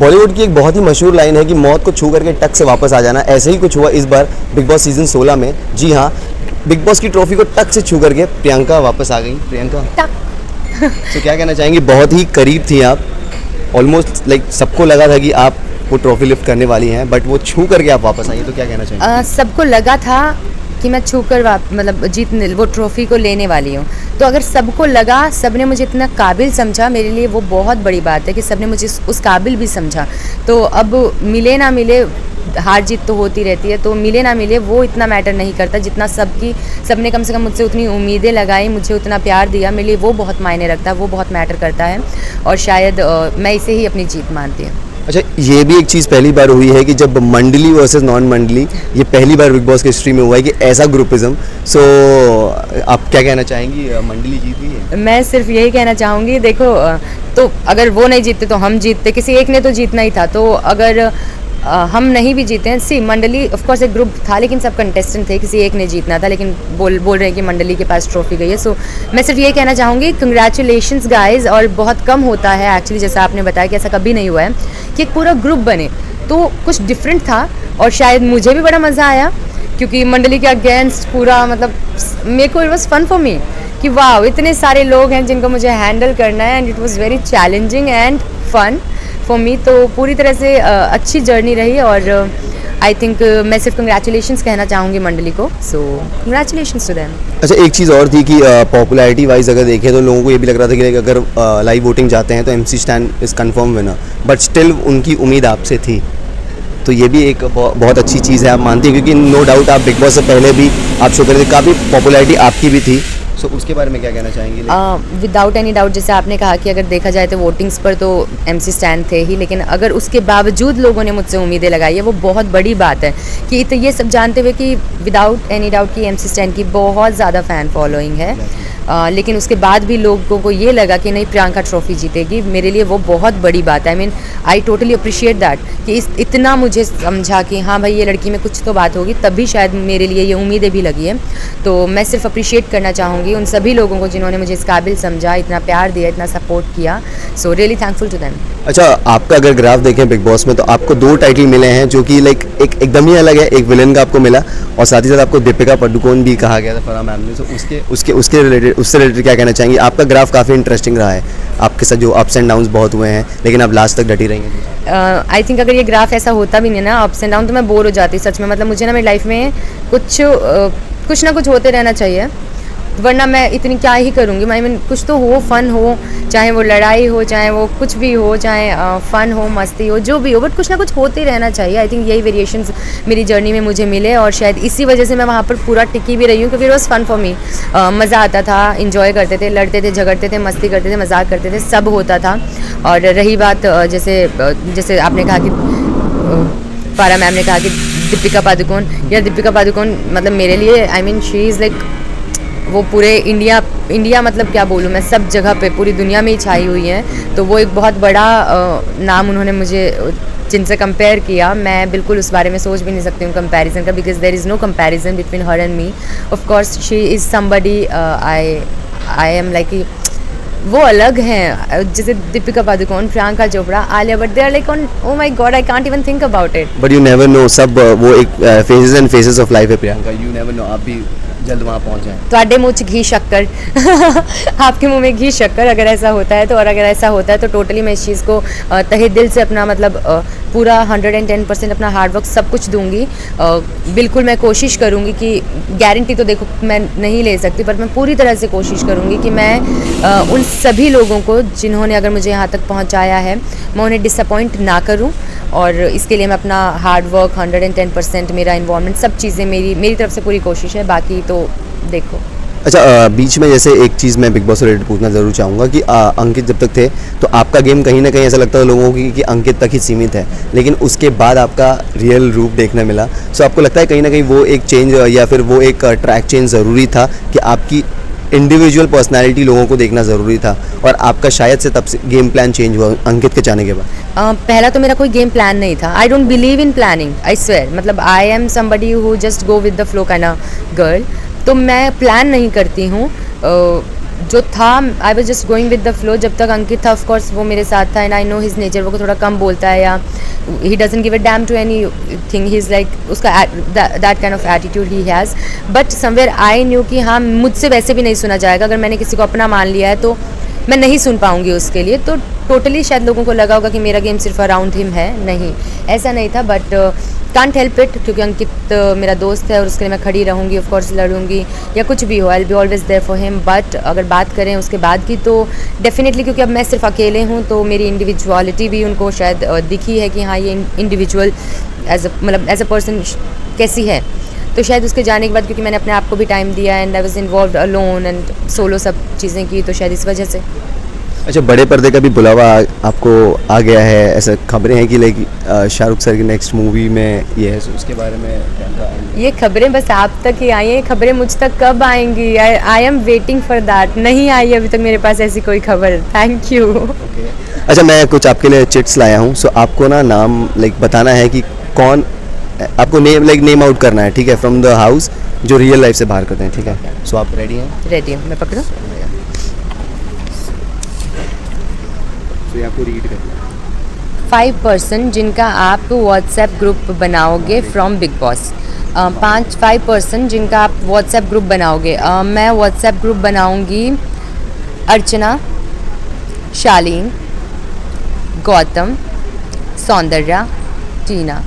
बॉलीवुड की एक बहुत ही मशहूर लाइन है कि मौत को छू करके टक से वापस आ जाना। ऐसे ही कुछ हुआ इस बार बिग बॉस सीजन 16 में। जी हाँ, बिग बॉस की ट्रॉफी को टक से छू करके प्रियंका वापस आ गई। प्रियंका तो क्या कहना चाहेंगी? बहुत ही करीब थी आप, ऑलमोस्ट लाइक सबको लगा था कि आप वो ट्रॉफी लिफ्ट करने वाली हैं, बट वो छू करके आप वापस आई, तो क्या कहना चाहेंगे? सबको लगा था कि मैं छू कर मतलब वो ट्रॉफ़ी को लेने वाली हूँ। तो अगर सबको लगा, सबने मुझे इतना काबिल समझा, मेरे लिए वो बहुत बड़ी बात है कि सबने मुझे उस काबिल भी समझा। तो अब मिले ना मिले, हार जीत तो होती रहती है, तो मिले ना मिले वो इतना मैटर नहीं करता, जितना सबने कम से कम मुझसे उतनी उम्मीदें लगाई, मुझे उतना प्यार दिया, मेरे लिए वो बहुत मायने रखता है, वो बहुत मैटर करता है। और शायद मैं इसे ही अपनी जीत मानती हूँ। अच्छा, ये भी एक चीज़ पहली बार हुई है कि जब मंडली वर्सेस नॉन मंडली, ये पहली बार बिग बॉस की हिस्ट्री में हुआ है कि ऐसा ग्रुपिज्म। सो आप क्या कहना चाहेंगी? मंडली जीत गई है। मैं सिर्फ यही कहना चाहूँगी, देखो तो अगर वो नहीं जीतते तो हम जीतते, किसी एक ने तो जीतना ही था। तो अगर हम नहीं भी जीते हैं, मंडली ऑफ कोर्स एक ग्रुप था, लेकिन सब कंटेस्टेंट थे, किसी एक ने जीतना था, लेकिन बोल रहे हैं कि मंडली के पास ट्रॉफी गई है। सो मैं सिर्फ ये कहना चाहूँगी, कंग्रेचुलेशंस गाइज। और बहुत कम होता है एक्चुअली, जैसा आपने बताया कि ऐसा कभी नहीं हुआ है कि एक पूरा ग्रुप बने, तो कुछ डिफरेंट था और शायद मुझे भी बड़ा मज़ा आया, क्योंकि मंडली के अगेंस्ट पूरा मतलब मेरे को it was fun for me कि वाह, इतने सारे लोग हैं जिनको मुझे हैंडल करना है, and it was very challenging and fun for me. तो पूरी तरह से अच्छी जर्नी रही और आई थिंक मैं सिर्फ कंग्रेचुलेशंस कहना चाहूँगी मंडली को। So congratulations to them. अच्छा, एक चीज़ और थी कि पॉपुलैरिटी वाइज अगर देखें तो लोगों को ये भी लग रहा था कि अगर लाइव वोटिंग जाते हैं तो MC stand is confirm winner, but still उनकी उम्मीद आपसे थी। तो ये भी एक बहुत अच्छी चीज़ है, आप मानती हैं? क्योंकि नो डाउट आप बिग बॉस से पहले भी आप शो कर रहे थे, काफ़ी पॉपुलैरिटी आपकी भी थी। सो उसके बारे में क्या कहना चाहेंगे? विदाउट एनी डाउट, जैसे आपने कहा कि अगर देखा जाए तो वोटिंग्स पर तो MC स्टैन थे ही, लेकिन अगर उसके बावजूद लोगों ने मुझसे उम्मीदें लगाई है, वो बहुत बड़ी बात है। कि तो ये सब जानते हुए कि विदाउट एनी डाउट कि MC स्टैन की बहुत ज़्यादा फ़ैन फॉलोइंग है, लेकिन उसके बाद भी लोगों को ये लगा कि नहीं, प्रियंका ट्रॉफी जीतेगी, मेरे लिए वो बहुत बड़ी बात है। I mean I totally appreciate that कि इतना मुझे समझा कि हाँ भाई, ये लड़की में कुछ तो बात होगी, तभी शायद मेरे लिए ये उम्मीदें भी लगी है। तो मैं सिर्फ अप्रिशिएट करना चाहूँगी उन सभी लोगों को जिन्होंने मुझे इस काबिल समझा, इतना प्यार दिया, इतना सपोर्ट किया। So really thankful to them. अच्छा, आपका अगर ग्राफ देखें बिग बॉस में तो आपको 2 टाइटल मिले हैं, जो कि लाइक एकदम ही अलग है। एक विलन का आपको मिला और साथ ही साथ आपको दीपिका पादुकोण भी कहा गया था फराह मैम ने। तो उससे रिलेटेड क्या कहना चाहेंगे? आपका ग्राफ काफ़ी इंटरेस्टिंग रहा है, आपके साथ जो अप्स एंड डाउन्स बहुत हुए हैं, लेकिन आप लास्ट तक डटी रही हैं। आई थिंक अगर ये ग्राफ ऐसा होता भी नहीं ना, अप्स एंड डाउन, तो मैं बोर हो जाती सच में। मतलब मुझे ना मेरी लाइफ में कुछ ना कुछ होते रहना चाहिए, वरना मैं इतनी क्या ही करूँगी। आई मीन कुछ तो हो, फन हो, चाहे वो लड़ाई हो, चाहे वो कुछ भी हो, चाहे फन हो, मस्ती हो, जो भी हो, बट कुछ ना कुछ होते रहना चाहिए। आई थिंक यही वेरिएशंस मेरी जर्नी में मुझे मिले और शायद इसी वजह से मैं वहाँ पर पूरा टिकी भी रही हूँ, क्योंकि it was fun for me. मज़ा आता था, इंजॉय करते थे, लड़ते थे, झगड़ते थे, मस्ती करते थे, मजाक करते थे, सब होता था। और रही बात जैसे आपने कहा कि फारा मैम ने कहा कि दीपिका पादुकोण मतलब मेरे लिए, I mean she is like, वो पूरे इंडिया मतलब क्या बोलूँ मैं, सब जगह पे पूरी दुनिया में ही छाई हुई हैं। तो वो एक बहुत बड़ा नाम उन्होंने मुझे जिनसे कंपेयर किया। मैं बिल्कुल उस बारे में सोच भी नहीं सकती हूँ कंपैरिजन का, because there is no comparison between her and me. Of course she is somebody, I am like, वो अलग हैं। जैसे Deepika Padukone, Priyanka Chopra, Alia Bhatt, they are like on, oh my God, I can't even think about it. But you never know, सब वो एक phases and faces of life है Priyanka, you never no, आप भी जल्द वहाँ पहुँच जाएं। ਤੁਹਾਡੇ मुँह च घी शक्कर आपके मुंह में घी शक्कर, अगर ऐसा होता है तो। और अगर ऐसा होता है तो टोटली मैं इस चीज़ को तहे दिल से अपना मतलब पूरा 110% अपना हार्डवर्क सब कुछ दूंगी। बिल्कुल मैं कोशिश करूंगी कि, गारंटी तो देखो मैं नहीं ले सकती, पर मैं पूरी तरह से कोशिश करूंगी कि मैं उन सभी लोगों को जिन्होंने अगर मुझे यहाँ तक पहुँचाया है, मैं उन्हें डिसअपॉइंट ना करूँ। और इसके लिए मैं अपना हार्डवर्क 110%, मेरा इन्वॉल्वमेंट, सब चीज़ें मेरी तरफ से पूरी कोशिश है, बाकी तो देखो। अच्छा, बीच में जैसे एक चीज़ मैं बिग बॉस से रिलेटेड पूछना ज़रूर चाहूँगा कि अंकित जब तक थे तो आपका गेम कहीं ना कहीं ऐसा लगता था लोगों को कि अंकित तक ही सीमित है, लेकिन उसके बाद आपका रियल रूप देखने मिला। सो आपको लगता है कहीं ना कहीं वो एक चेंज या फिर वो एक ट्रैक चेंज ज़रूरी था कि आपकी इंडिविजुअल पर्सनैलिटी लोगों को देखना ज़रूरी था, और आपका शायद से तब से गेम प्लान चेंज हुआ अंकित के जाने के बाद? पहला तो मेरा कोई गेम प्लान नहीं था। I don't believe in planning, I swear. मतलब I am somebody who just go with the flow kind of girl. तो मैं प्लान नहीं करती हूँ। जो था I was just going with the flow. जब तक अंकित था ऑफकोर्स वो मेरे साथ था and I know his nature. वो थोड़ा कम बोलता है या he doesn't give a damn to anything. He is like उसका that kind of attitude he has. But somewhere I knew कि हाँ मुझसे वैसे भी नहीं सुना जाएगा. अगर मैंने किसी को अपना मान लिया है तो मैं नहीं सुन पाऊँगी उसके लिए. तो टोटली शायद लोगों को लगा होगा कि मेरा गेम सिर्फ अराउंड हिम है. नहीं, ऐसा नहीं था. बट कांट हेल्प इट क्योंकि अंकित मेरा दोस्त है और उसके लिए मैं खड़ी रहूँगी. ऑफ कोर्स लड़ूंगी या कुछ भी हो, I will be always there for him. But अगर बात करें उसके बाद की तो डेफिनेटली क्योंकि अब मैं सिर्फ अकेले हूँ तो मेरी इंडिविजुअलिटी भी उनको शायद दिखी है कि हाँ ये इंडिविजुअल एज अ पर्सन कैसी है. तो शायद उसके जाने के बाद क्योंकि मैंने अपने आप को भी टाइम दिया and I was involve alone and solo सब चीज़ें की तो शायद इस वजह से. अच्छा, बड़े पर्दे का भी बुलावा आपको आ गया है, ऐसा खबरें हैं कि लाइक शाहरुख सर की नेक्स्ट मूवी में ये है, so उसके बारे में ये खबरें बस आप तक ही आई हैं. खबरें मुझ तक कब आएंगी? I am waiting for that. नहीं आई अभी तक मेरे पास ऐसी कोई खबर. Thank you. अच्छा, मैं कुछ आपके लिए चिट्स लाया हूँ. सो आपको ना नाम लाइक बताना है कि कौन, आपको नेम आउट करना है, ठीक है, फ्रॉम द हाउस जो रियल लाइफ से बाहर करते हैं, ठीक है. सो आप रेडी हैं? रेडी हूँ. मैं पकड़ूँ? तो ये आपको रीड करना है. 5 पर्सन जिनका आप व्हाट्सएप ग्रुप बनाओगे फ्रॉम बिग बॉस. 5 पर्सन जिनका आप व्हाट्सएप ग्रुप बनाओगे. मैं व्हाट्सएप ग्रुप बनाऊंगी Archana, Shalin, Gautam, Soundarya, Tina.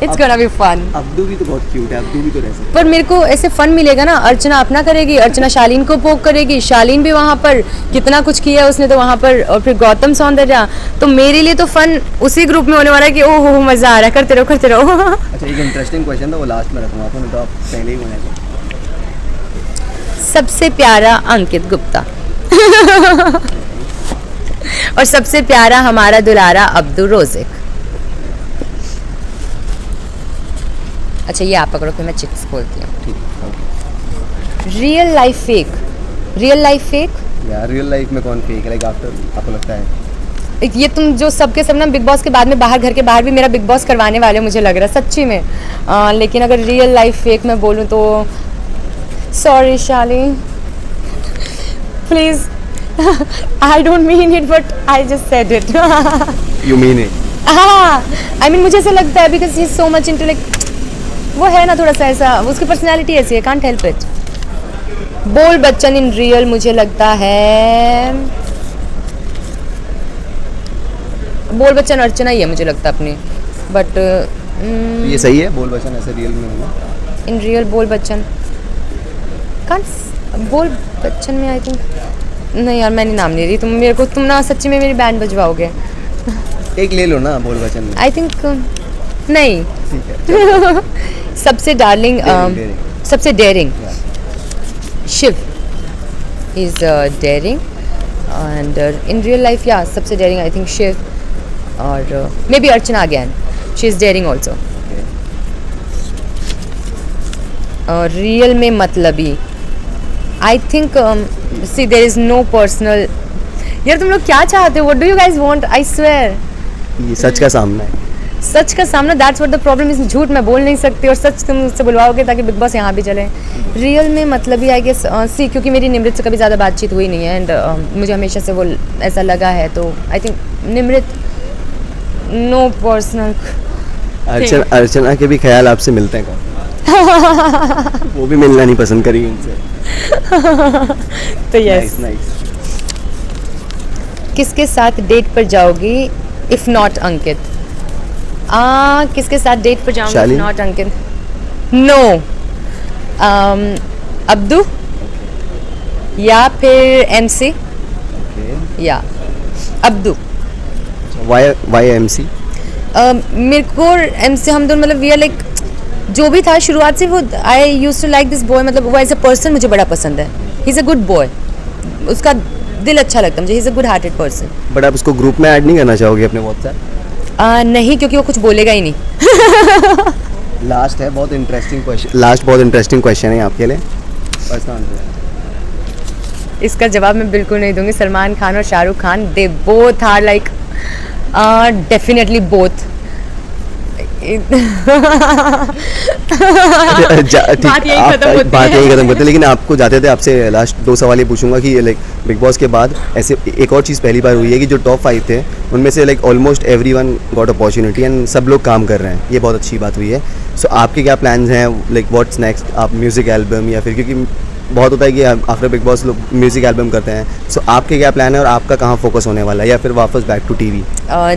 It's gonna be fun. Abdu भी तो बहुत क्यूट है, अब्दू भी तो रह सकता है. पर मेरे को ऐसे फन मिलेगा ना. अर्चना अपना करेगी, अर्चना शालीन को पोक करेगी, शालीन भी वहाँ पर कितना कुछ किया उसने तो वहाँ पर, और फिर गौतम, सौंदर्या. तो मेरे लिए तो फन उसी ग्रुप में होने वाला है कि ओह हो मज़ा आ रहा है. करते रहो करते रहो. अच्छा, एक इंटरेस्टिंग क्वेश्चन था, वो लास्ट में रखूँगा आपको, नहीं तो आप पहले ही बोलेंगे. सबसे प्यारा अंकित गुप्ता. और सबसे प्यारा हमारा दुलारा अब्दू रोज़िक. अच्छा ये आप पकड़ो फिर मैं चिट्स खोलती हूँ. Real life fake. Real life fake यार, रियल लाइफ में कौन फेक है लाइक आफ्टर आपको लगता है? ये तुम जो सबके सब ना बिग बॉस के बाद में बाहर, घर के बाहर भी मेरा बिग बॉस करवाने वाले हो मुझे लग रहा है सच्ची में. लेकिन अगर रियल लाइफ फेक मैं बोलूँ तो sorry Shaleen please. I don't mean it but I just said it. You mean it? हाँ, आई मीन मुझे ऐसा लगता है because he is so much into like वो है ना थोड़ा सा ऐसा, उसकी पर्सनैलिटी ऐसी है. Can't help it. बोल बच्चन इन रियल मुझे लगता है बोल बच्चन अर्चना ही है मुझे लगता है अपनी. बट ये सही है, बोल बच्चन ऐसे रियल में होगा. इन रियल बोल बच्चन कांट बोल बच्चन में आई थिंक. नहीं यार मैं नहीं नाम ले रही. तुम मेरे को तुम ना सच्ची में मेरी बैंड बजवाओगे. एक ले लो ना बोल बच्चन में. आई थिंक नहीं. ठीक है. सबसे डार्लिंग सबसे daring Shiv is daring and in real life या सबसे डेयरिंग आई थिंक शिव और maybe Archana again. She is daring also. Real में मतलबी I think see there is no personal. यार तुम लोग क्या चाहते हो? What do you guys want? I swear ये सच का सामना है. सच का सामना. That's what the problem is. झूठ मैं बोल नहीं सकती और सच तुम मुझसे बुलवाओगे ताकि बिग बॉस यहाँ भी चले. रियल में मतलब ही आई गेस सी क्योंकि मेरी निमृत से कभी ज़्यादा बातचीत हुई नहीं है एंड मुझे हमेशा से वो ऐसा लगा है तो I think Nimrit no personal. Archana के भी ख्याल आपसे मिलते हैं क्या? वो भी मिलना नहीं पसंद करेगी उनसे. तो यस. किसके साथ डेट पर जाओगी इफ नॉट अंकित? किसके साथ डेट पर जाऊंगी नॉट अंकित? नो. अब्दू या फिर एमसी. या अब्दू. Y MC? मेरे को एमसी हम दोनों मतलब वी आर लाइक जो भी था शुरुआत से वो I use to like this boy. मतलब वो एज अ पर्सन मुझे बड़ा पसंद है. He is a good boy. उसका दिल अच्छा लगता है मुझे. He is a good hearted person. But आप उसको ग्रुप में ऐड नहीं करना चाहोगे अपने व्हाट्सएप? नहीं क्योंकि वो कुछ बोलेगा ही नहीं. लास्ट है बहुत इंटरेस्टिंग क्वेश्चन. लास्ट बहुत इंटरेस्टिंग क्वेश्चन है आपके लिए. इसका आंसर इसका जवाब मैं बिल्कुल नहीं दूंगी. सलमान खान और Shahrukh Khan they both are like definitely both बात यही खत्म होती बात है। यही खत्म करते हैं, लेकिन आपको जाते थे आपसे लास्ट 2 सवाल ये पूछूंगा कि लाइक बिग बॉस के बाद ऐसे एक और चीज़ पहली बार हुई है कि जो टॉप 5 थे उनमें से like almost everyone got opportunity and सब लोग काम कर रहे हैं, ये बहुत अच्छी बात हुई है। सो आपके क्या प्लान्स हैं, लाइक व्हाट्स नेक्स्ट, आप म्यूज़िक एल्बम या फिर, क्योंकि बहुत होता है कि आफ्टर बिग बॉस लोग म्यूज़िक एल्बम करते हैं, सो आपके क्या प्लान है और आपका कहाँ फोकस होने वाला है, या फिर वापस back to TV?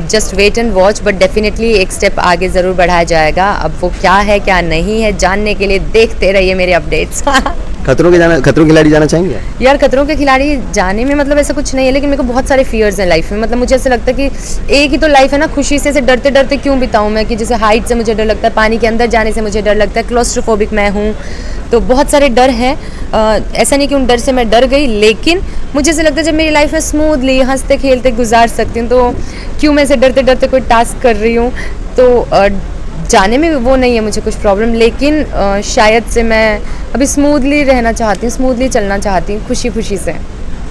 Just wait and watch, but definitely एक स्टेप आगे ज़रूर बढ़ाया जाएगा। अब वो क्या है क्या नहीं है जानने के लिए देखते रहिए मेरे अपडेट्स। खतरों के खिलाड़ी जाना चाहेंगे? यार खतरों के खिलाड़ी जाने में मतलब ऐसा कुछ नहीं है, लेकिन मेरे को बहुत सारे फियर्स हैं लाइफ में। मतलब मुझे ऐसा लगता है कि एक ही तो लाइफ है ना, खुशी से डरते डरते क्यों बिताऊं मैं, कि जैसे हाइट से मुझे डर लगता है, पानी के अंदर जाने से मुझे डर लगता है, क्लोस्ट्रोफोबिक मैं हूँ, तो बहुत सारे डर हैं। ऐसा नहीं कि उन डर से मैं डर गई, लेकिन मुझे ऐसा लगता है जब मेरी लाइफ में स्मूथली हंसते खेलते गुजार सकती हूँ, तो क्यों मैं ऐसे डरते डरते कोई टास्क कर रही हूँ। तो जाने में वो नहीं है मुझे कुछ प्रॉब्लम, लेकिन शायद से मैं अभी स्मूथली रहना चाहती हूँ, स्मूथली चलना चाहती हूँ, खुशी खुशी से।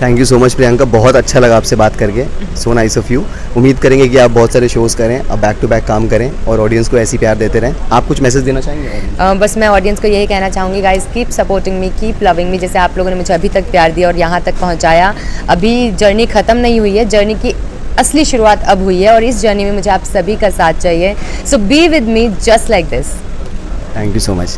Thank you so much Priyanka, बहुत अच्छा लगा आपसे बात करके, सो नाइस ऑफ यू। उम्मीद करेंगे कि आप बहुत सारे शोज़ करें, आप बैक टू बैक काम करें और ऑडियंस को ऐसी प्यार देते रहें। आप कुछ मैसेज देना चाहेंगे? बस मैं ऑडियंस को यही कहना चाहूँगी, guys keep supporting me, keep loving me. जैसे आप लोगों ने मुझे अभी तक प्यार दिया और यहाँ तक पहुँचाया, अभी जर्नी ख़त्म नहीं हुई है, जर्नी की असली शुरुआत अब हुई है और इस जर्नी में मुझे आप सभी का साथ चाहिए। So be with me just like this. Thank you so much.